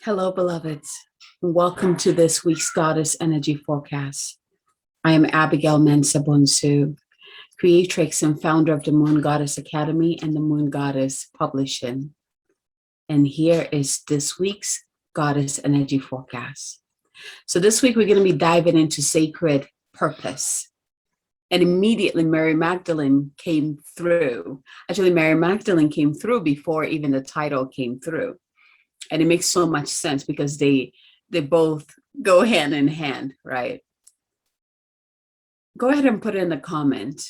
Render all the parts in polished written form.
Hello, beloveds. Welcome to this week's Goddess Energy Forecast. I am Abigail Mensa Bonsu, creatrix and founder of the Moon Goddess Academy and the Moon Goddess Publishing. And here is this week's Goddess Energy Forecast. So this week we're going to be diving into sacred purpose. And immediately Mary Magdalene came through. Actually, Mary Magdalene came through before even the title came through. And it makes so much sense because they both go hand in hand, right? Go ahead and put in the comment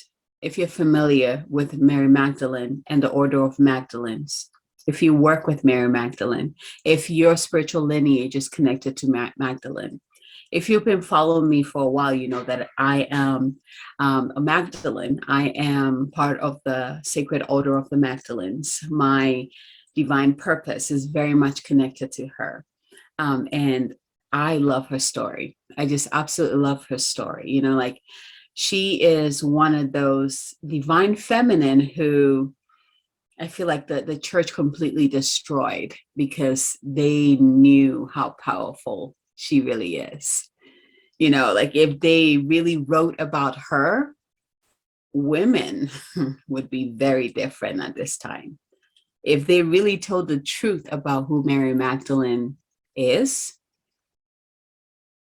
if you're familiar with Mary Magdalene and the Order of Magdalens. If you work with Mary Magdalene, if your spiritual lineage is connected to Magdalene. If you've been following me for a while, you know that I am a Magdalene. I am part of the Sacred Order of the Magdalens. My divine purpose is very much connected to her. And I love her story. I just absolutely love her story. You know, like she is one of those divine feminine who I feel like the church completely destroyed because they knew how powerful she really is. You know, like if they really wrote about her, women would be very different at this time. If they really told the truth about who Mary Magdalene is,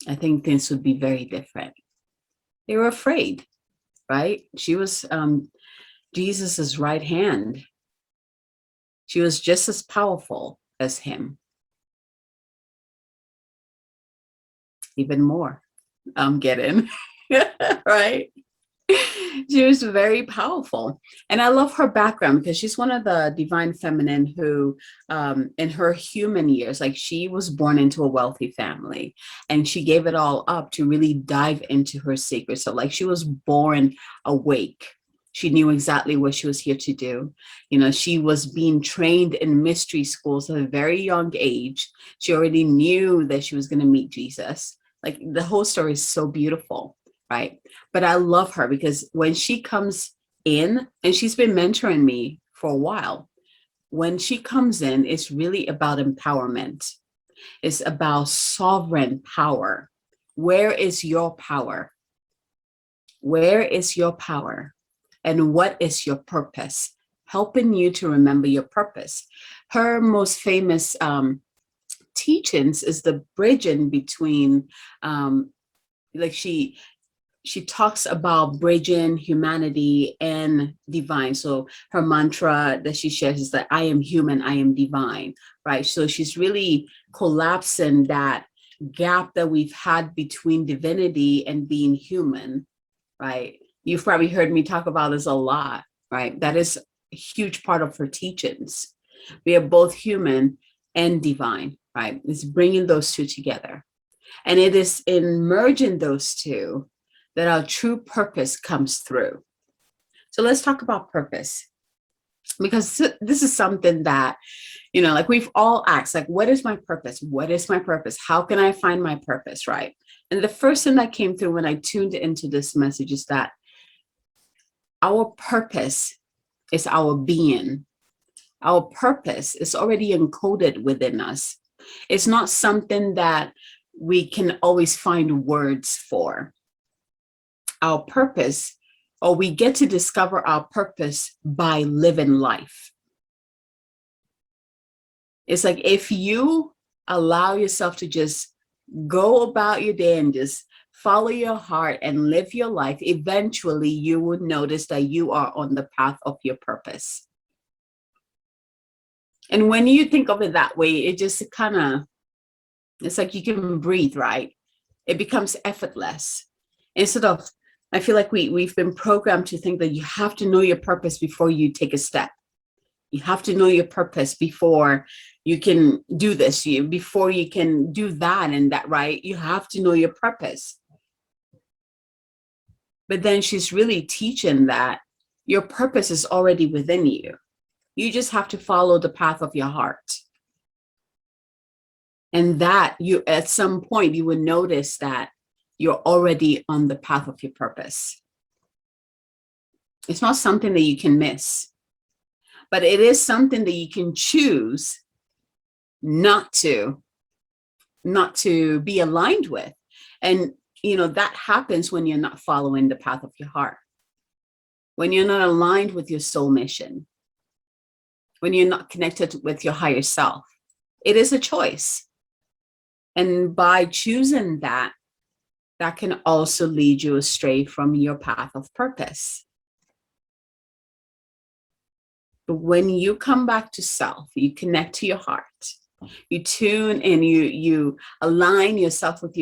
I think things would be very different. They were afraid, right? She was Jesus's right hand. She was just as powerful as him. Even more. I'm getting, right? She was very powerful. And I love her background because she's one of the divine feminine who, in her human years, like she was born into a wealthy family and she gave it all up to really dive into her sacred. So like she was born awake. She knew exactly what she was here to do. You know, she was being trained in mystery schools at a very young age. She already knew that she was going to meet Jesus. Like the whole story is so beautiful. Right. But I love her because when she comes in, and she's been mentoring me for a while, when she comes in, it's really about empowerment. It's about sovereign power. Where is your power? Where is your power? And what is your purpose? Helping you to remember your purpose. Her most famous teachings is the bridging between, like she talks about bridging humanity and divine. So her mantra that she shares is that I am human, I am divine, right? So she's really collapsing that gap that we've had between divinity and being human, right? You've probably heard me talk about this a lot, right? That is a huge part of her teachings. We are both human and divine, right? It's bringing those two together. And it is in merging those two that our true purpose comes through. So let's talk about purpose, because this is something that, you know, like we've all asked, like, what is my purpose? What is my purpose? How can I find my purpose, right? And the first thing that came through when I tuned into this message is that our purpose is our being. Our purpose is already encoded within us. It's not something that we can always find words for. Our purpose, or we get to discover our purpose by living life. It's like if you allow yourself to just go about your day and just follow your heart and live your life, eventually you would notice that you are on the path of your purpose. And when you think of it that way, it just kind of, it's like you can breathe, right? It becomes effortless. Instead of, I feel like we've been programmed to think that you have to know your purpose before you take a step. You have to know your purpose before you can do this, before you can do that and that, right? You have to know your purpose. But then she's really teaching that your purpose is already within you. You just have to follow the path of your heart. And that you, at some point, you will notice that you're already on the path of your purpose. It's not something that you can miss, but it is something that you can choose not to not to be aligned with. And, that happens when you're not following the path of your heart, when you're not aligned with your soul mission, when you're not connected with your higher self. It is a choice. And by choosing that can also lead you astray from your path of purpose. But when you come back to self, you connect to your heart, you tune in, you align yourself with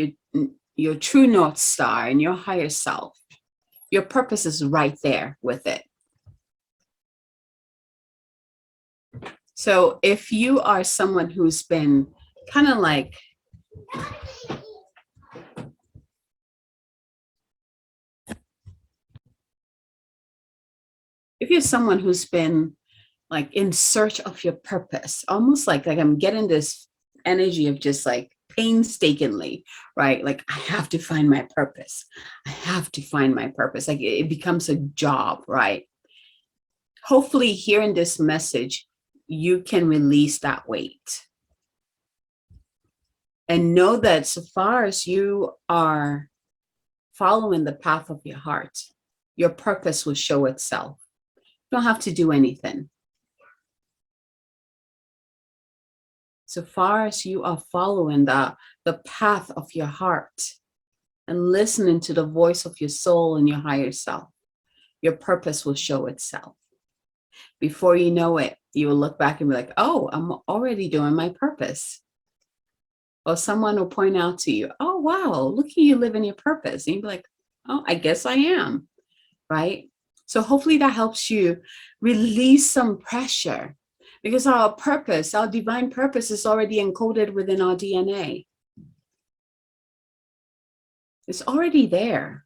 your true North Star and your higher self, your purpose is right there with it. So if you are someone who's been kind of like, if you're someone who's been like in search of your purpose, almost like I'm getting this energy of just like painstakingly, right? Like, I have to find my purpose. I have to find my purpose. Like it becomes a job, right? Hopefully hearing this message, you can release that weight and know that so far as you are following the path of your heart, your purpose will show itself. You don't have to do anything. So far as you are following the path of your heart and listening to the voice of your soul and your higher self, your purpose will show itself. Before you know it, you will look back and be like, oh, I'm already doing my purpose. Or someone will point out to you, oh, wow, look at you living your purpose. And you'll be like, oh, I guess I am, right? So hopefully that helps you release some pressure, because our purpose, our divine purpose, is already encoded within our DNA. It's already there.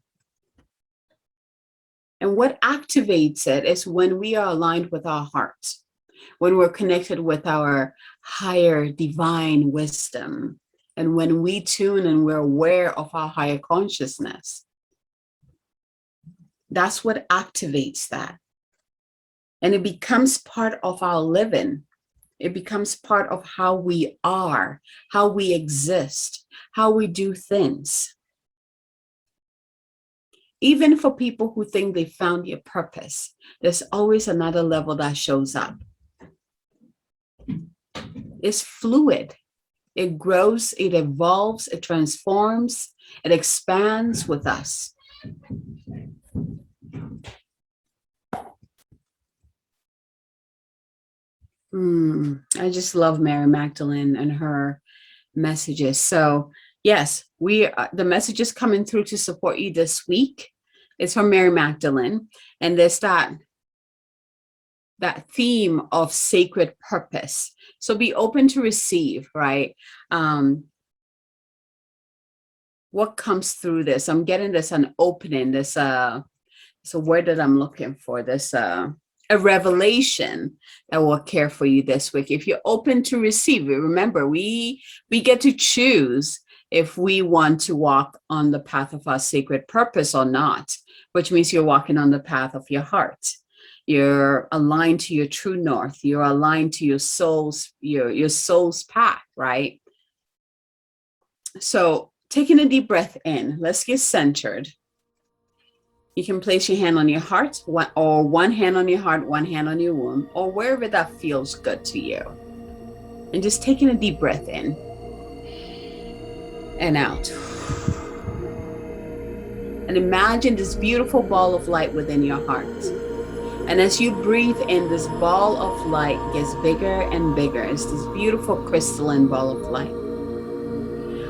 And what activates it is when we are aligned with our heart, when we're connected with our higher divine wisdom, and when we tune and we're aware of our higher consciousness. That's what activates that. And it becomes part of our living. It becomes part of how we are, how we exist, how we do things. Even for people who think they found their purpose, there's always another level that shows up. It's fluid. It grows, it evolves, it transforms, it expands with us. I just love Mary Magdalene and her messages. So yes, the message is coming through to support you this week. It's from Mary Magdalene, and there's that theme of sacred purpose. So be open to receive, right? What comes through this? I'm getting this an opening. This it's a word that I'm looking for. This a revelation that will care for you this week. If you're open to receive it, remember we get to choose if we want to walk on the path of our sacred purpose or not, which means you're walking on the path of your heart. You're aligned to your true north. You're aligned to your soul's path, right? So taking a deep breath in, let's get centered. You can place your hand on your heart, one hand on your heart, one hand on your womb, or wherever that feels good to you. And just taking a deep breath in and out. And imagine this beautiful ball of light within your heart. And as you breathe in, this ball of light gets bigger and bigger. It's this beautiful crystalline ball of light.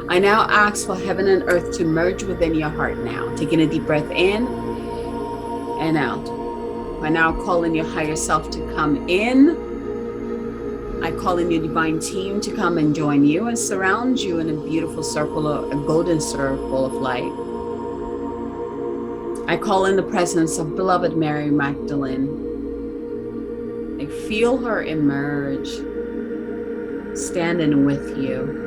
I now ask for heaven and earth to merge within your heart now. Taking a deep breath in and out. I now call in your higher self to come in. I call in your divine team to come and join you and surround you in a beautiful circle, a golden circle of light. I call in the presence of beloved Mary Magdalene. I feel her emerge, standing with you.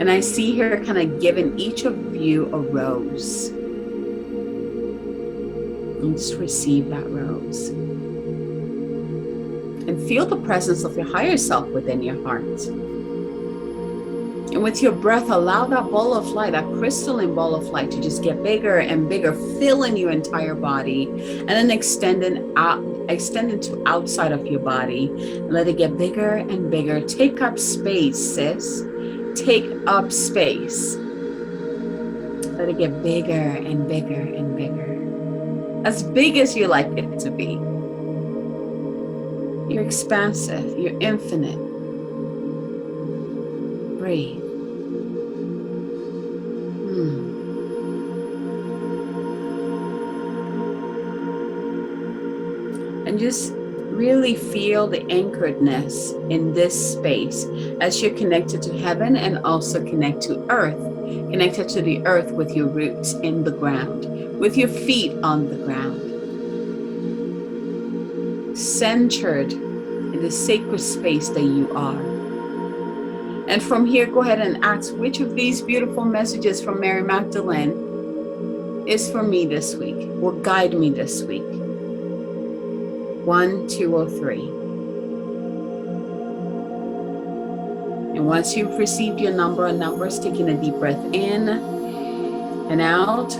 And I see her kind of giving each of you a rose. And just receive that rose. And feel the presence of your higher self within your heart. And with your breath, allow that ball of light, that crystalline ball of light, to just get bigger and bigger, filling your entire body, and then extending to outside of your body. And let it get bigger and bigger. Take up space, sis. Take up space. Let it get bigger and bigger and bigger. As big as you like it to be. You're expansive. You're infinite. Breathe. And just really feel the anchoredness in this space as you're connected to heaven and also connect to earth. Connected to the earth with your roots in the ground, with your feet on the ground. Centered in the sacred space that you are. And from here, go ahead and ask which of these beautiful messages from Mary Magdalene is for me this week, will guide me this week. 1, 2, or 3. And once you've received your number or numbers, taking a deep breath in and out,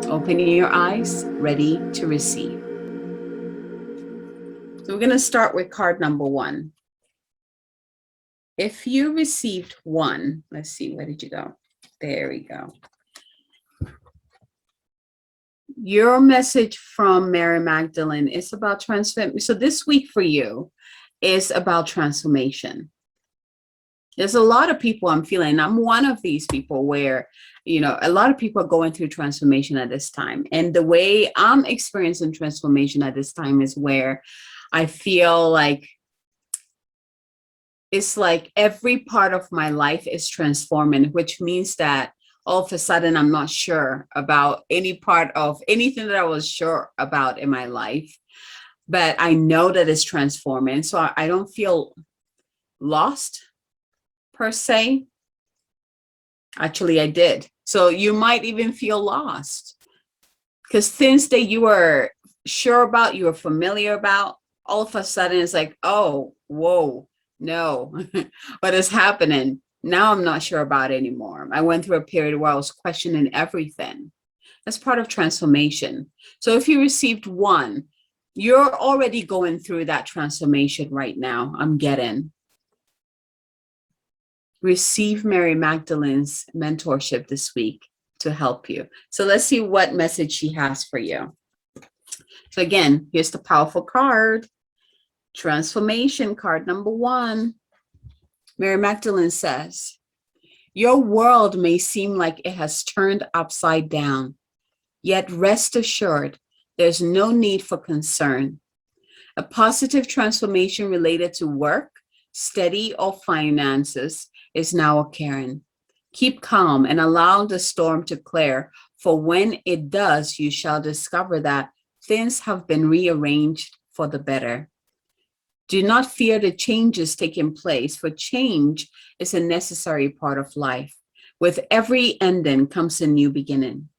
opening your eyes, ready to receive. So we're going to start with card number 1. If you received 1, let's see, where did you go? There we go. Your message from Mary Magdalene is about transformation. So this week for you is about transformation. There's a lot of people I'm feeling, I'm one of these people where, a lot of people are going through transformation at this time. And the way I'm experiencing transformation at this time is where I feel like it's like every part of my life is transforming, which means that all of a sudden I'm not sure about any part of anything that I was sure about in my life, but I know that it's transforming. So I don't feel lost per se. Actually, I did. So you might even feel lost because things that you were sure about, you were familiar about, all of a sudden it's like, oh, whoa, no, what is happening? Now I'm not sure about it anymore. I went through a period where I was questioning everything. That's part of transformation. So if you received 1, you're already going through that transformation right now. I'm getting. Receive Mary Magdalene's mentorship this week to help you. So let's see what message she has for you. So again, here's the powerful card. Transformation card number 1. Mary Magdalene says, your world may seem like it has turned upside down, yet rest assured, there's no need for concern. A positive transformation related to work, study, or finances is now occurring. Keep calm and allow the storm to clear, for when it does, you shall discover that things have been rearranged for the better. Do not fear the changes taking place, for change is a necessary part of life. With every ending comes a new beginning.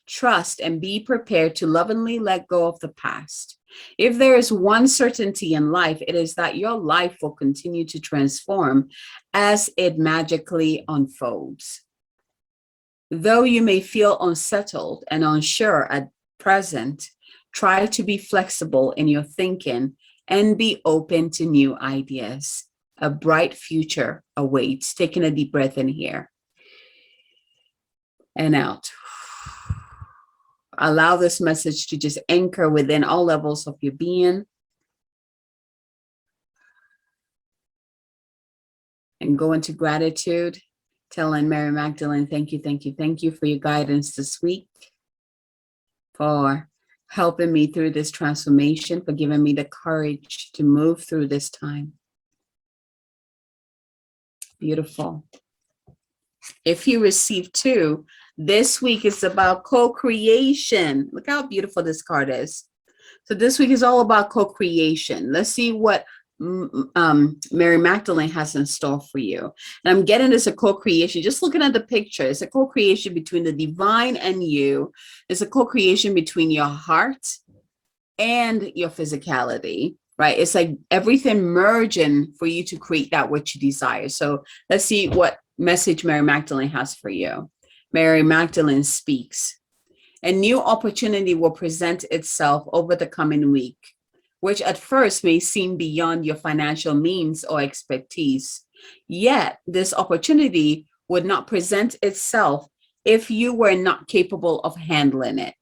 Trust and be prepared to lovingly let go of the past. If there is one certainty in life, it is that your life will continue to transform as it magically unfolds. Though you may feel unsettled and unsure at present, try to be flexible in your thinking and be open to new ideas. A bright future awaits. Taking a deep breath in here and out. Allow this message to just anchor within all levels of your being. And go into gratitude, telling Mary Magdalene, thank you, thank you, thank you for your guidance this week, for helping me through this transformation, for giving me the courage to move through this time. Beautiful. If you receive 2, this week is about co-creation. Look how beautiful this card is. So this week is all about co-creation. Let's see what Mary Magdalene has in store for you. And I'm getting this a co-creation. Just looking at the picture, it's a co-creation between the divine and you. It's a co-creation between your heart and your physicality. right? It's like everything merging for you to create that which you desire. So let's see what message Mary Magdalene has for you. Mary Magdalene speaks. A new opportunity will present itself over the coming week, which at first may seem beyond your financial means or expertise. Yet, this opportunity would not present itself if you were not capable of handling it.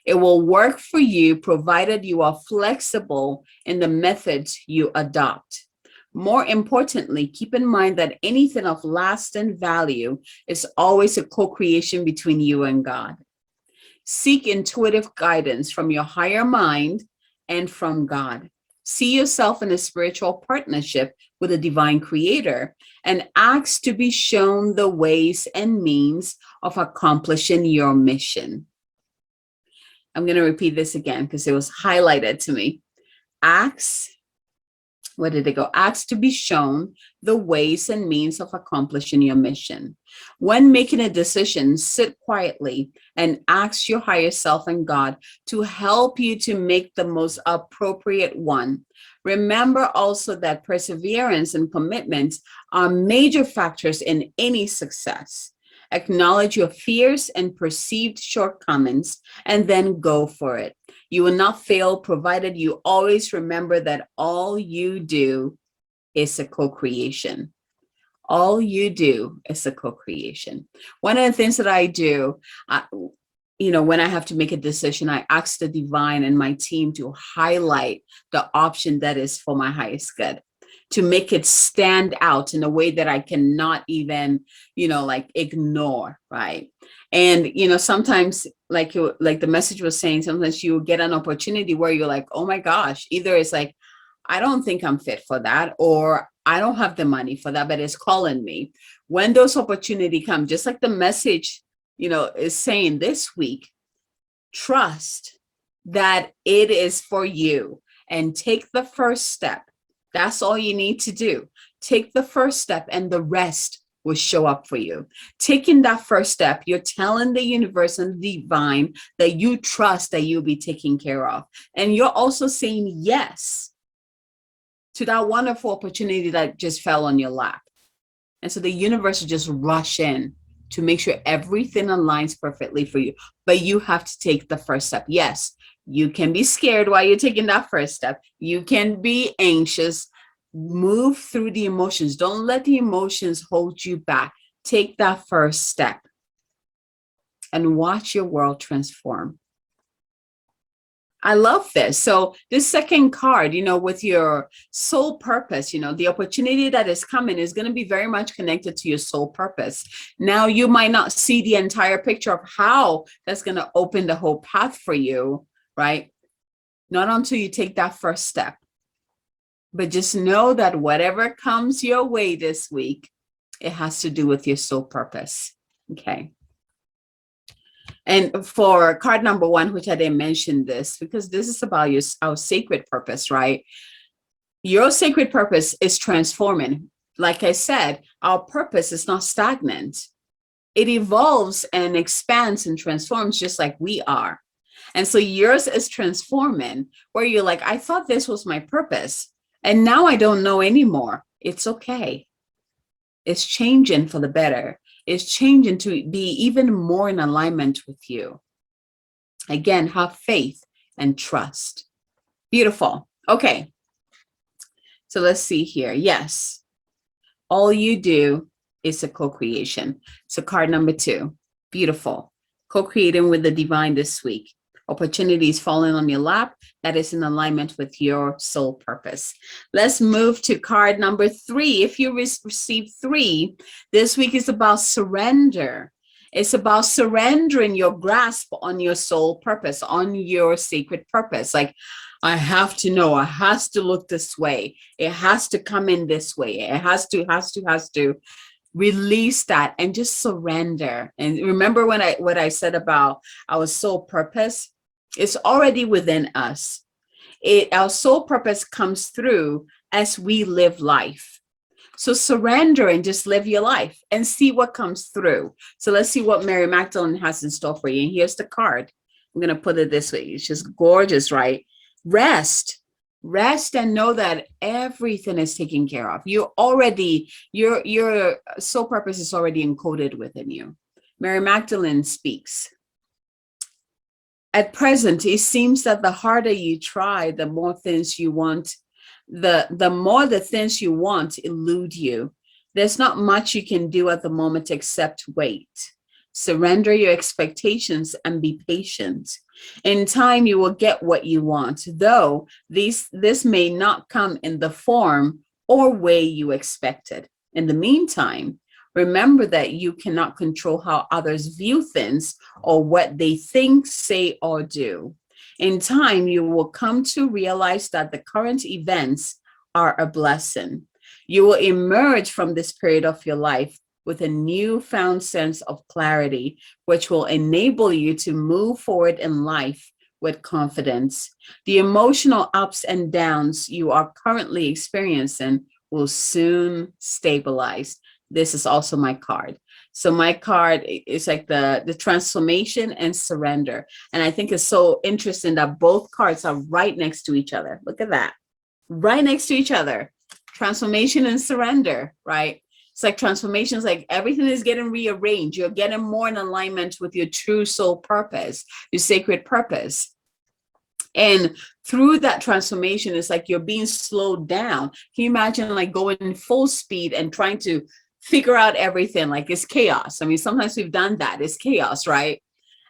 It will work for you provided you are flexible in the methods you adopt. More importantly, keep in mind that anything of lasting value is always a co-creation between you and God. Seek intuitive guidance from your higher mind and from God. See yourself in a spiritual partnership with a divine creator and ask to be shown the ways and means of accomplishing your mission. I'm going to repeat this again because it was highlighted to me. Ask, where did it go? Ask to be shown the ways and means of accomplishing your mission. When making a decision, sit quietly and ask your higher self and God to help you to make the most appropriate one. Remember also that perseverance and commitment are major factors in any success. Acknowledge your fears and perceived shortcomings and then go for it. You will not fail provided you always remember that all you do is a co-creation. All you do is a co-creation. One of the things that I do, when I have to make a decision, I ask the divine and my team to highlight the option that is for my highest good, to make it stand out in a way that I cannot even, ignore, right? And, sometimes like the message was saying, sometimes you get an opportunity where you're like, oh my gosh, either it's like, I don't think I'm fit for that, or I don't have the money for that, but it's calling me. When those opportunities come, just like the message, is saying this week, trust that it is for you and take the first step. That's all you need to do. Take the first step and the rest will show up for you. Taking that first step, you're telling the universe and the divine that you trust that you'll be taken care of. And you're also saying yes to that wonderful opportunity that just fell on your lap. And so the universe will just rush in to make sure everything aligns perfectly for you. But you have to take the first step. Yes, you can be scared while you're taking that first step. You can be anxious. Move through the emotions. Don't let the emotions hold you back. Take that first step and watch your world transform. I love this. So this second card, with your soul purpose, the opportunity that is coming is going to be very much connected to your soul purpose. Now, you might not see the entire picture of how that's going to open the whole path for you, right? Not until you take that first step. But just know that whatever comes your way this week, it has to do with your soul purpose. Okay. And for card number 1, which I didn't mention this, because this is about our sacred purpose, right? Your sacred purpose is transforming. Like I said, our purpose is not stagnant. It evolves and expands and transforms just like we are. And so yours is transforming, where you're like, I thought this was my purpose, and now I don't know anymore. It's okay. It's changing for the better. It's changing to be even more in alignment with you. Again, have faith and trust. Beautiful. Okay. So let's see here. Yes. All you do is a co-creation. So card number 2. Beautiful. Co-creating with the divine this week. Opportunities falling on your lap that is in alignment with your soul purpose. Let's move to card number 3. If you receive 3, this week is about surrender. It's about surrendering your grasp on your soul purpose, on your sacred purpose. Like, I have to know, it has to look this way. It has to come in this way. It has to. Release that and just surrender. And remember what I said about our soul purpose? It's already within us. Our soul purpose comes through as we live life. So surrender and just live your life and see what comes through. So let's see what Mary Magdalene has in store for you. And here's the card. I'm going to put it this way. It's just gorgeous, right? Rest. Rest and know that everything is taken care of. Your soul purpose is already encoded within you. Mary Magdalene speaks. At present, it seems that the harder you try, the more things you want, the more the things you want elude you. There's not much you can do at the moment except wait. Surrender your expectations and be patient. In time, you will get what you want, though this may not come in the form or way you expected. In the meantime, remember that you cannot control how others view things or what they think, say, or do. In time, you will come to realize that the current events are a blessing. You will emerge from this period of your life with a newfound sense of clarity, which will enable you to move forward in life with confidence. The emotional ups and downs you are currently experiencing will soon stabilize. This is also my card. So my card is like the transformation and surrender. And I think it's so interesting that both cards are right next to each other. Look at that. Right next to each other. Transformation and surrender, right? It's like transformation is like everything is getting rearranged. You're getting more in alignment with your true soul purpose, your sacred purpose. And through that transformation, it's like you're being slowed down. Can you imagine like going full speed and trying to figure out everything? Like it's chaos. I mean, sometimes we've done that. It's chaos, right?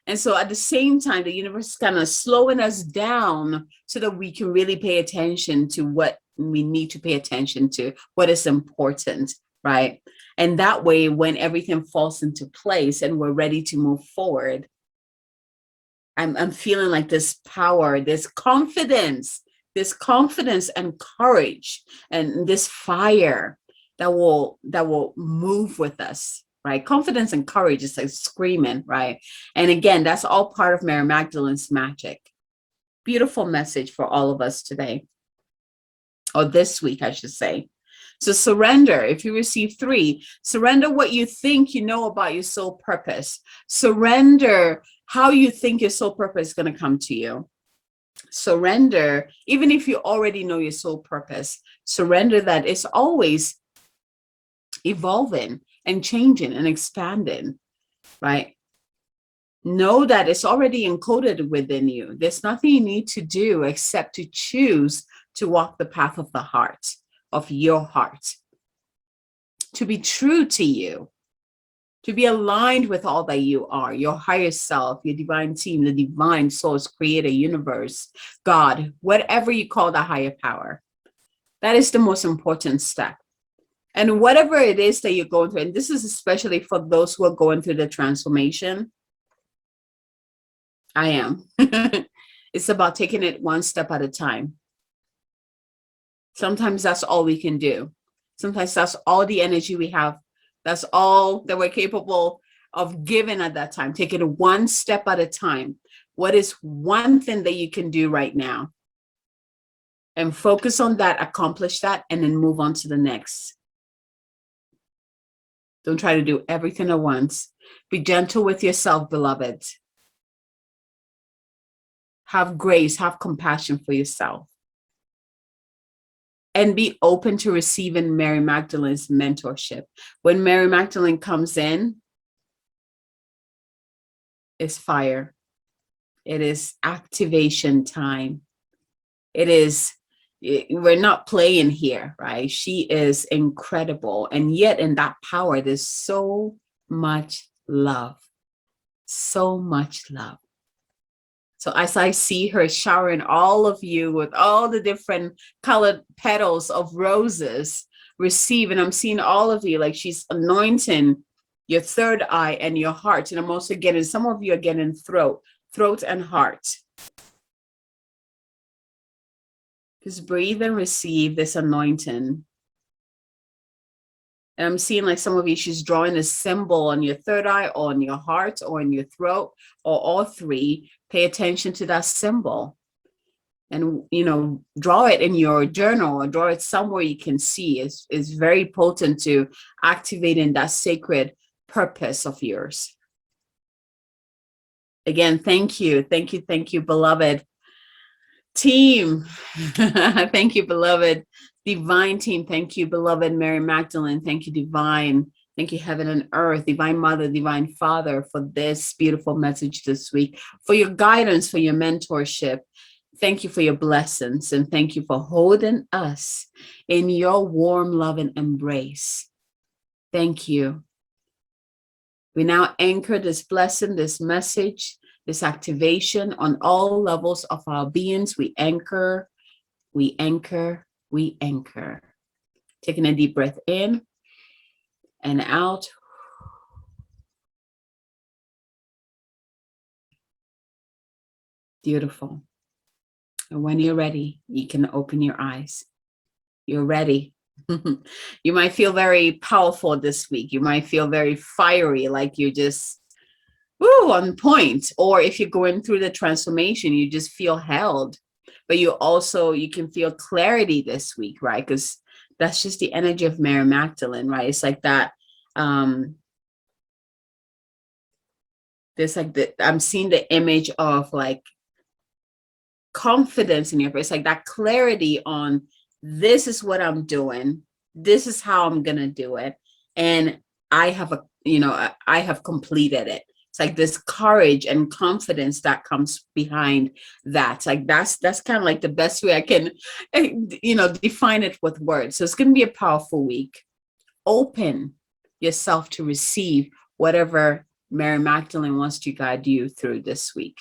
And so at the same time, the universe is kind of slowing us down so that we can really pay attention to what we need to pay attention to, what is important, right? And that way, when everything falls into place and we're ready to move forward, I'm feeling like this power, this confidence and courage and this fire that will move with us, right? Confidence and courage is like screaming, right? And again, that's all part of Mary Magdalene's magic. Beautiful message for all of us today, or this week, I should say. So surrender. If you receive 3, surrender what you think you know about your soul purpose. Surrender how you think your soul purpose is going to come to you. Surrender, even if you already know your soul purpose, surrender that it's always evolving and changing and expanding, right? Know that it's already encoded within you. There's nothing you need to do except to choose to walk the path of the heart, of your heart, to be true to you, to be aligned with all that you are, your higher self, your divine team, the divine source, creator, universe, God, whatever you call the higher power. That is the most important step. And whatever it is that you're going through, and this is especially for those who are going through the transformation, I am. It's about taking it one step at a time. Sometimes that's all we can do. Sometimes that's all the energy we have. That's all that we're capable of giving at that time. Take it one step at a time. What is one thing that you can do right now? And focus on that, accomplish that, and then move on to the next. Don't try to do everything at once. Be gentle with yourself, beloved. Have grace, have compassion for yourself. And be open to receiving Mary Magdalene's mentorship. When Mary Magdalene comes in, it's fire. It is activation time. We're not playing here, right? She is incredible. And yet in that power, there's so much love. So much love. So as I see her showering all of you with all the different colored petals of roses, receive, and I'm seeing all of you like she's anointing your third eye and your heart. And I'm also getting, some of you are getting throat and heart. Just breathe and receive this anointing. And I'm seeing like some of you, she's drawing a symbol on your third eye or on your heart or in your throat or all 3. Pay attention to that symbol and, draw it in your journal or draw it somewhere you can see. It's very potent to activating that sacred purpose of yours. Again, thank you, beloved. Team. Thank you, beloved. Divine team. Thank you, beloved Mary Magdalene. Thank you, divine. Thank you, heaven and earth, divine mother, divine father, for this beautiful message this week, for your guidance, for your mentorship. Thank you for your blessings, and thank you for holding us in your warm love and embrace. Thank you. We now anchor this blessing, this message, this activation on all levels of our beings. We anchor, we anchor, we anchor. Taking a deep breath in and out. Beautiful. And when you're ready, you can open your eyes. You're ready. You might feel very powerful this week. You might feel very fiery, like you're just on point. Or if you're going through the transformation, you just feel held. But you can feel clarity this week, right? Because that's just the energy of Mary Magdalene, right? It's like that. There's like I'm seeing the image of like confidence in your face, like that clarity on this is what I'm doing. This is how I'm going to do it. And I have completed it. It's like this courage and confidence that comes behind that. It's like that's kind of like the best way I can, define it with words. So it's going to be a powerful week. Open yourself to receive whatever Mary Magdalene wants to guide you through this week.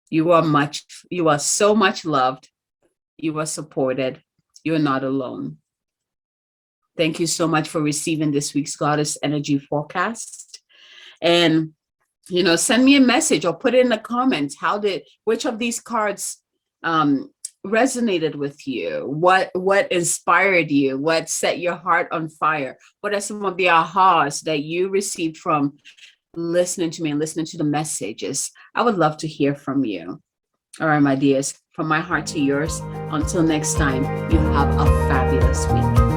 You are so much loved. You are supported. You're not alone. Thank you so much for receiving this week's Goddess Energy Forecast. And, send me a message or put it in the comments. Which of these cards resonated with you? What inspired you? What set your heart on fire? What are some of the ahas that you received from listening to me and listening to the messages? I would love to hear from you. All right, my dears, from my heart to yours. Until next time, you have a fabulous week.